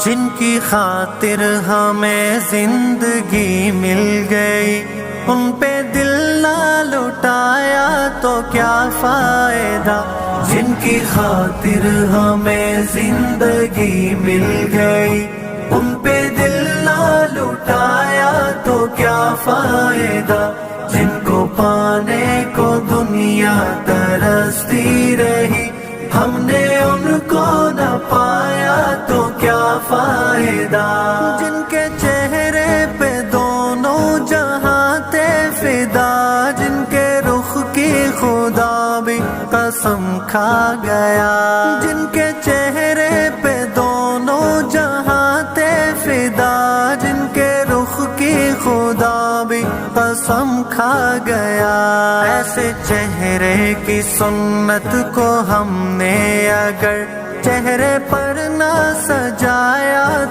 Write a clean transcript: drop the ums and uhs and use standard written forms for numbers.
جن کی خاطر ہمیں زندگی مل گئی، ان پہ دل نہ لٹایا تو کیا فائدہ۔ جن کی خاطر ہمیں زندگی مل گئی، ان پہ دل نہ لٹایا تو کیا فائدہ۔ جن کو پانے کو دنیا ترستی رہی، ہم نے ان کو نہ پایا تو کیا فائدہ۔ جن کے چہرے پہ دونوں جہاں تھے فدا، جن کے رخ کی خدا بھی قسم کھا گیا۔ جن کے چہرے پہ دونوں جہاں تھے فدا، جن کے رخ کی خدا بھی قسم کھا گیا۔ ایسے چہرے کی سنت کو ہم نے اگر چہرے پر نہ سجایا